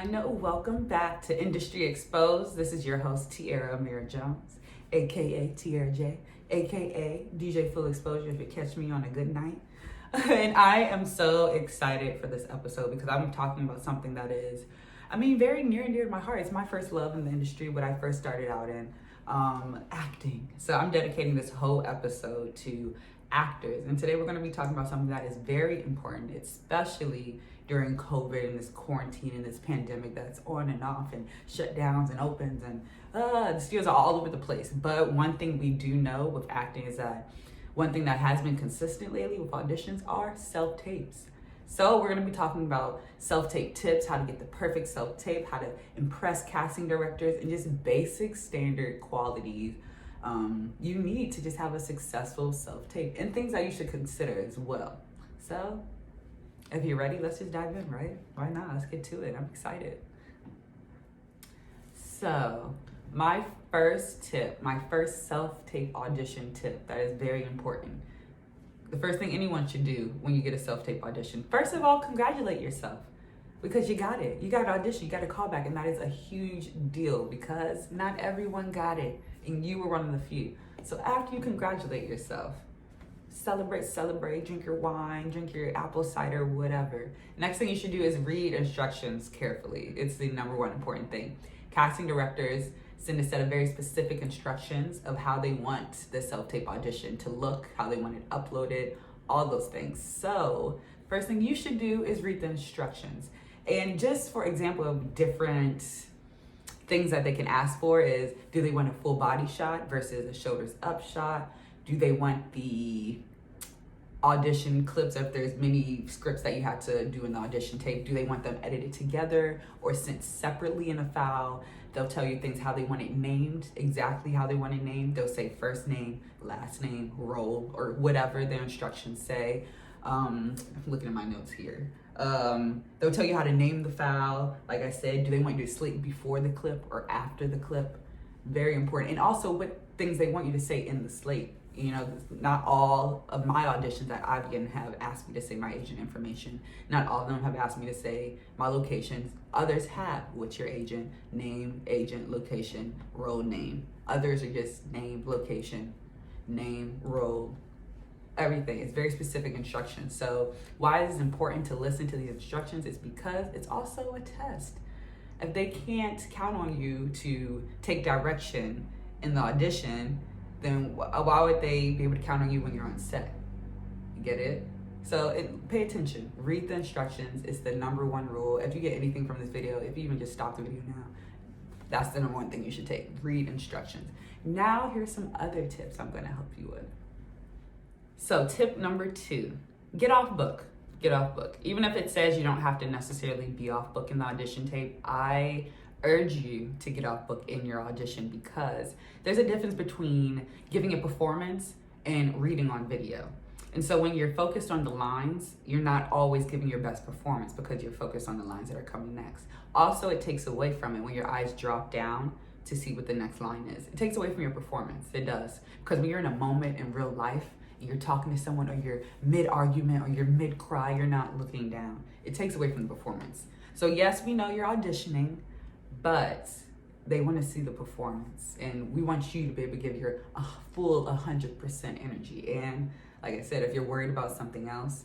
everyone. Welcome back to Industry Xposed. This is your host, Tierra Amira Jones, aka Tierra J, aka DJ Full Exposure if you catch me on a good night. And I am so excited for this episode because I'm talking about something that is, very near and dear to my heart. It's my first love in the industry, what I first started out in, acting. So I'm dedicating this whole episode to actors. And today we're going to be talking about something that is very important, especially during COVID and this quarantine and this pandemic that's on and off and shutdowns and opens and the studios are all over the place. But one thing we do know with acting is that one thing that has been consistent lately with auditions are self-tapes. So we're going to be talking about self-tape tips, how to get the perfect self-tape, how to impress casting directors, and just basic standard qualities you need to just have a successful self-tape, and things that you should consider as well. So if you're ready, let's just dive in, right? Why not? Let's get to it. I'm excited. So my first tip, my first self-tape audition tip that is very important. The first thing anyone should do when you get a self-tape audition, first of all, congratulate yourself because you got it. You got an audition, you got a callback, and that is a huge deal because not everyone got it and you were one of the few. So after you congratulate yourself, celebrate, drink your wine, drink your apple cider, whatever. Next thing you should do is read instructions carefully. It's the number one important thing. Casting directors send a set of very specific instructions of how they want the self-tape audition to look, how they want it uploaded, all those things. So first thing you should do is read the instructions. And just for example of different things that they can ask for is, do they want a full body shot versus a shoulders up shot? Do they want the audition clips if there's many scripts that you had to do in the audition tape? Do they want them edited together or sent separately in a file? They'll tell you things how they want it named, exactly how they want it named. They'll say first name, last name, role, or whatever their instructions say. I'm looking at my notes here. They'll tell you how to name the file. Like I said, do they want you to slate before the clip or after the clip? Very important. And also what things they want you to say in the slate. You know, not all of my auditions that I've gotten have asked me to say my agent information. Not all of them have asked me to say my locations. Others have. What's your agent? Name, agent, location, role, name. Others are just name, location, name, role, everything. It's very specific instructions. So why it is important to listen to these instructions is because it's also a test. If they can't count on you to take direction in the audition, then why would they be able to count on you when you're on set? You get it? So pay attention, read the instructions. It's the number one rule. If you get anything from this video, if you even just stop the video now, that's the number one thing you should take, read instructions. Now here's some other tips I'm gonna help you with. So tip number 2, get off book. Get off book. Even if it says you don't have to necessarily be off book in the audition tape, I urge you to get off book in your audition because there's a difference between giving a performance and reading on video. And so when you're focused on the lines, you're not always giving your best performance because you're focused on the lines that are coming next. Also, it takes away from it when your eyes drop down to see what the next line is. It takes away from your performance. It does. Because when you're in a moment in real life, and you're talking to someone or you're mid-argument or you're mid-cry, you're not looking down. It takes away from the performance. So yes, we know you're auditioning, but they want to see the performance. And we want you to be able to give your full 100% energy. And like I said, if you're worried about something else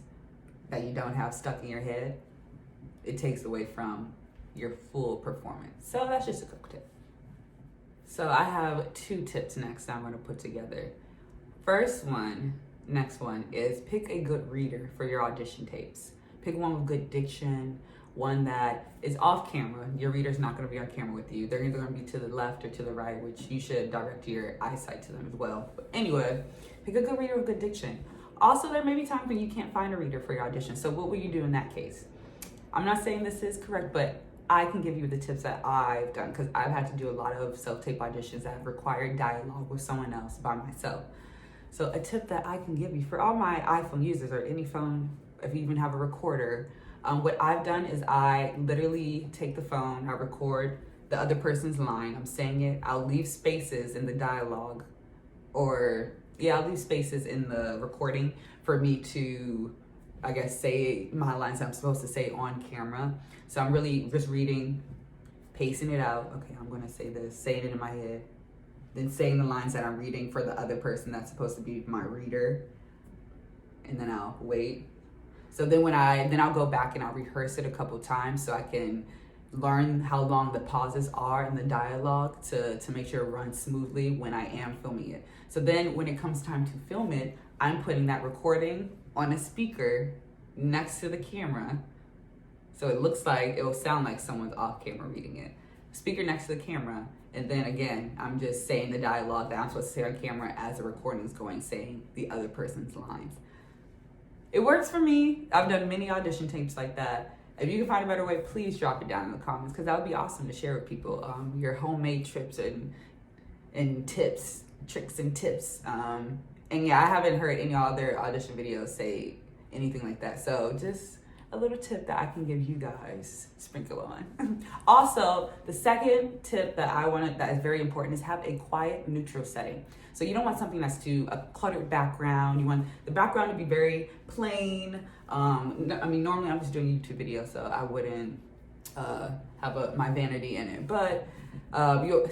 that you don't have stuck in your head, it takes away from your full performance. So that's just a quick tip. So I have 2 tips next that I'm going to put together. Next one is pick a good reader for your audition tapes. Pick one with good diction, one that is off camera. Your reader's not going to be on camera with you. They're either going to be to the left or to the right, which you should direct your eyesight to them as well. But anyway, pick a good reader with good diction. Also, there may be times when you can't find a reader for your audition. So what will you do in that case? I'm not saying this is correct, but I can give you the tips that I've done because I've had to do a lot of self-tape auditions that have required dialogue with someone else by myself. So a tip that I can give you for all my iPhone users or any phone, if you even have a recorder, what I've done is I literally take the phone, I record the other person's line, I'm saying it, I'll leave spaces in the dialogue I'll leave spaces in the recording for me to I guess, say my lines that I'm supposed to say on camera. So I'm really just reading, pacing it out. Okay, I'm gonna say this, saying it in my head, then saying the lines that I'm reading for the other person that's supposed to be my reader, and then I'll wait. So then I'll go back and I'll rehearse it a couple times so I can learn how long the pauses are in the dialogue to make sure it runs smoothly when I am filming it. So then when it comes time to film it, I'm putting that recording on a speaker next to the camera. So it looks like, it will sound like someone's off camera reading it. Speaker next to the camera. And then again, I'm just saying the dialogue that I'm supposed to say on camera as the recording is going, saying the other person's lines. It works for me. I've done many audition tapes like that. If you can find a better way, please drop it down in the comments, because that would be awesome to share with people. Your homemade trips and tips, tricks and tips. And yeah, I haven't heard any other audition videos say anything like that. So just a little tip that I can give you guys, sprinkle on. Also, the second tip that is very important is have a quiet, neutral setting. So you don't want something that's a cluttered background. You want the background to be very plain. I mean, normally I'm just doing YouTube videos, so I wouldn't have my vanity in it. But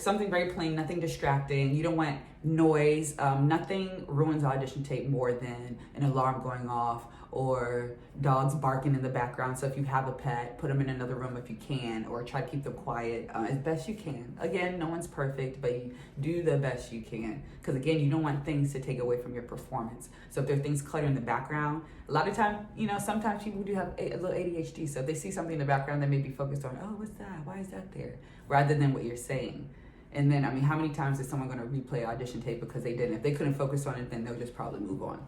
something very plain, nothing distracting. You don't want noise. Nothing ruins audition tape more than an alarm going off or dogs barking in the background. So if you have a pet, put them in another room if you can, or try to keep them quiet as best you can. Again, no one's perfect, but you do the best you can. Because again, you don't want things to take away from your performance. So if there are things cluttered in the background, a lot of times, sometimes people do have a little ADHD. So if they see something in the background, they may be focused on, oh, what's that? Why is that there? Rather than what you're saying. And then, how many times is someone going to replay audition tape because they didn't? If they couldn't focus on it, then they'll just probably move on.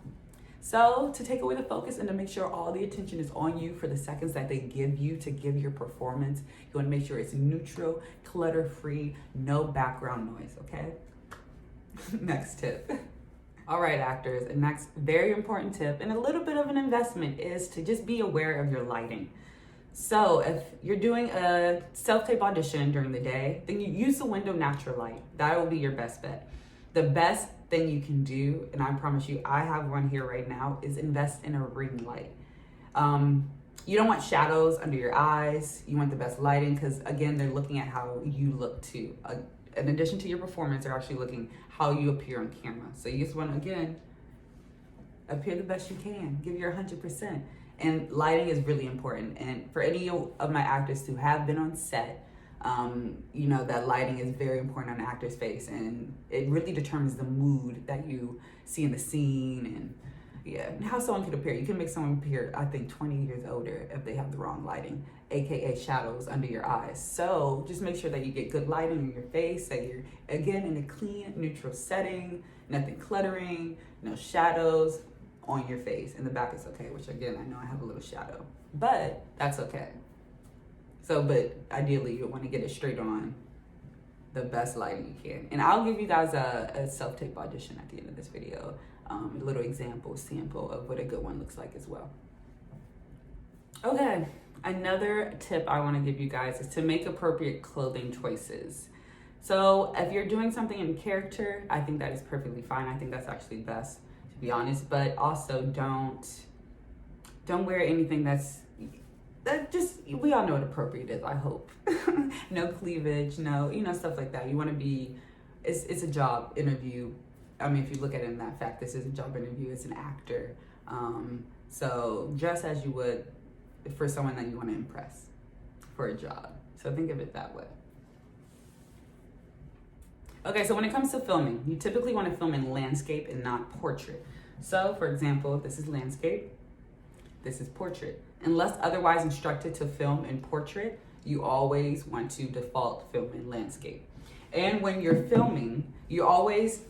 So to take away the focus and to make sure all the attention is on you for the seconds that they give you to give your performance, you want to make sure it's neutral, clutter-free, no background noise, okay? Next tip. All right, actors, the next very important tip and a little bit of an investment is to just be aware of your lighting. So if you're doing a self-tape audition during the day, then you use the window natural light. That will be your best bet. The best thing you can do, and I promise you, I have one here right now, is invest in a ring light. You don't want shadows under your eyes. You want the best lighting because, again, they're looking at how you look too. In addition to your performance, they're actually looking how you appear on camera. So you just want to, again, appear the best you can. Give your 100%. And lighting is really important. And for any of my actors who have been on set, that lighting is very important on an actor's face, and it really determines the mood that you see in the scene and how someone could appear. You can make someone appear, I think, 20 years older if they have the wrong lighting, aka shadows under your eyes. So just make sure that you get good lighting in your face, that you're, again, in a clean, neutral setting, nothing cluttering, no shadows on your face. In the back is okay, which again, I know I have a little shadow, but that's okay. So, but ideally you want to get it straight on, the best lighting you can. And I'll give you guys a self-tape audition at the end of this video, a little sample of what a good one looks like as well. Okay, another tip I want to give you guys is to make appropriate clothing choices. So if you're doing something in character, I think that is perfectly fine. I think that's actually best, to be honest, but also don't wear anything we all know what appropriate is, I hope. No cleavage, no, stuff like that. You want to be, it's a job interview. If you look at it in that fact, this is a job interview, it's an actor. So dress as you would for someone that you want to impress for a job. So think of it that way. Okay, so when it comes to filming, you typically want to film in landscape and not portrait. So for example, this is landscape, this is portrait. Unless otherwise instructed to film in portrait, you always want to default film in landscape. And when you're filming, you always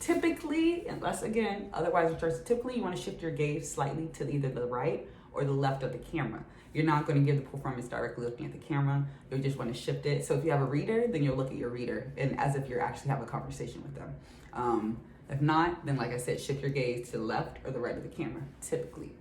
typically, unless again, otherwise instructed, typically you want to shift your gaze slightly to either the right or the left of the camera. You're not going to give the performance directly looking at the camera. You just want to shift it. So if you have a reader, then you'll look at your reader and as if you're actually having a conversation with them. If not, then like I said, shift your gaze to the left or the right of the camera, typically.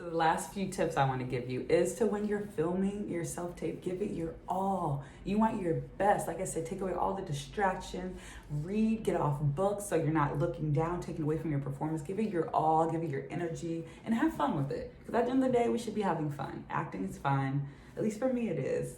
So the last few tips I want to give you is to, when you're filming your self-tape, give it your all. You want your best. Like I said, take away all the distractions, read, get off books so you're not looking down, taking away from your performance. Give it your all, give it your energy, and have fun with it. Because at the end of the day, we should be having fun. Acting is fun. At least for me it is.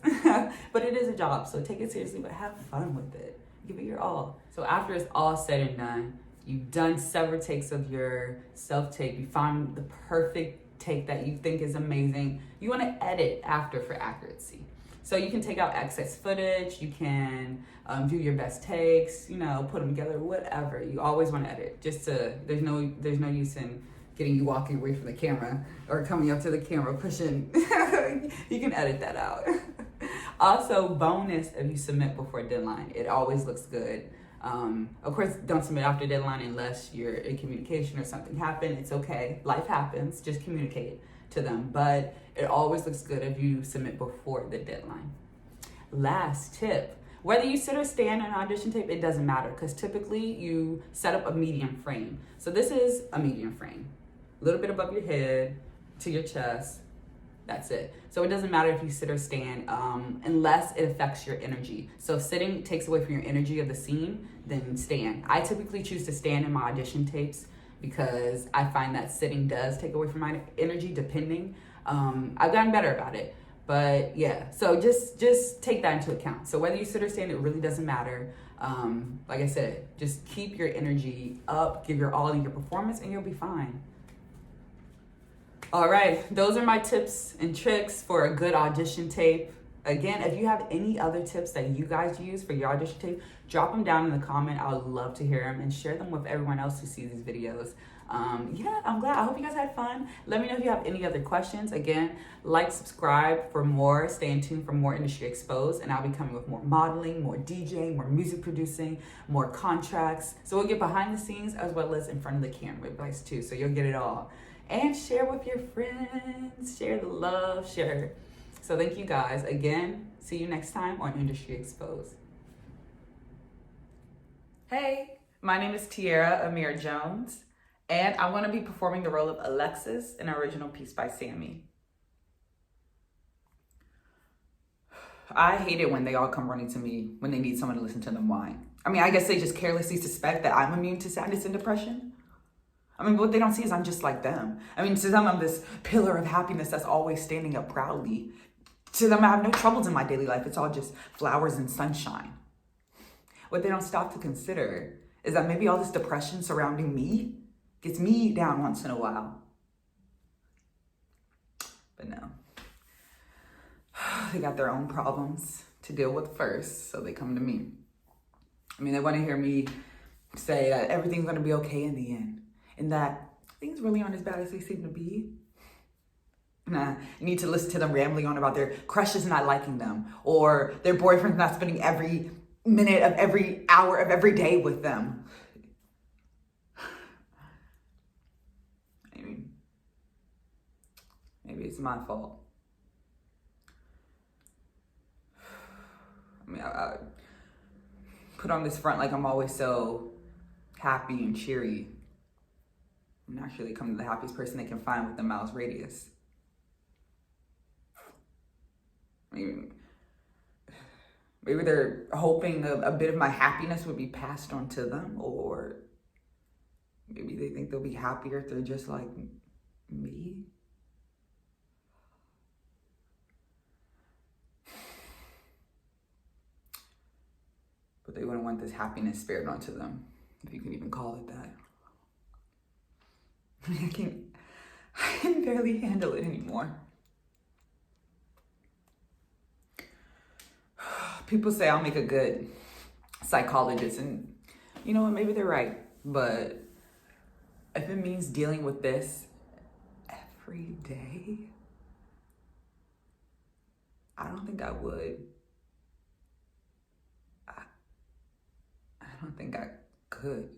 But it is a job, so take it seriously, but have fun with it. Give it your all. So after it's all said and done, you've done several takes of your self-tape, you found the perfect take that you think is amazing, you want to edit after for accuracy. So you can take out excess footage, you can do your best takes, you know, put them together, whatever. You always want to edit. Just to, there's no use in getting you walking away from the camera or coming up to the camera pushing. You can edit that out. Also, bonus, if you submit before deadline, it always looks good. Of course, don't submit after deadline unless you're in communication or something happened. It's okay. Life happens. Just communicate to them. But it always looks good if you submit before the deadline. Last tip. Whether you sit or stand on audition tape, it doesn't matter, because typically you set up a medium frame. So this is a medium frame. A little bit above your head to your chest. That's it. So it doesn't matter if you sit or stand unless it affects your energy. So if sitting takes away from your energy of the scene, then stand. I typically choose to stand in my audition tapes because I find that sitting does take away from my energy, depending. I've gotten better about it. But yeah, so just take that into account. So whether you sit or stand, it really doesn't matter. Like I said, just keep your energy up, give your all in your performance, and you'll be fine. All right, those are my tips and tricks for a good audition tape. Again, if you have any other tips that you guys use for your audition tape, drop them down in the comment. I would love to hear them and share them with everyone else who sees these videos. Yeah, I'm glad. I hope you guys had fun. Let me know if you have any other questions. Again, like, subscribe for more. Stay in tune for more Industry Exposed, and I'll be coming with more modeling, more DJing, more music producing, more contracts. So we'll get behind the scenes as well as in front of the camera advice too. So you'll get it all. And share with your friends, share the love, share. So thank you guys. Again, see you next time on Industry Exposed. Hey, my name is Tierra Amira Jones, and I'm going to be performing the role of Alexis, an original piece by Sammy. I hate it when they all come running to me when they need someone to listen to them whine. I mean, I guess they just carelessly suspect that I'm immune to sadness and depression. I mean, what they don't see is I'm just like them. I mean, to them, I'm this pillar of happiness that's always standing up proudly. To them, I have no troubles in my daily life. It's all just flowers and sunshine. What they don't stop to consider is that maybe all this depression surrounding me gets me down once in a while. But no. They got their own problems to deal with first, so they come to me. I mean, they want to hear me say that everything's going to be okay in the end. And that things really aren't as bad as they seem to be. Nah, you need to listen to them rambling on about their crushes not liking them, or their boyfriends not spending every minute of every hour of every day with them. I mean, maybe it's my fault. I mean, I put on this front like I'm always so happy and cheery. And actually come to the happiest person they can find with the miles radius. I mean, maybe they're hoping a bit of my happiness would be passed on to them, or maybe they think they'll be happier if they're just like me. But they wouldn't want this happiness spared onto them, if you can even call it that. I can barely handle it anymore. People say I'll make a good psychologist, and you know what, maybe they're right. But if it means dealing with this every day, I don't think I would. I don't think I could.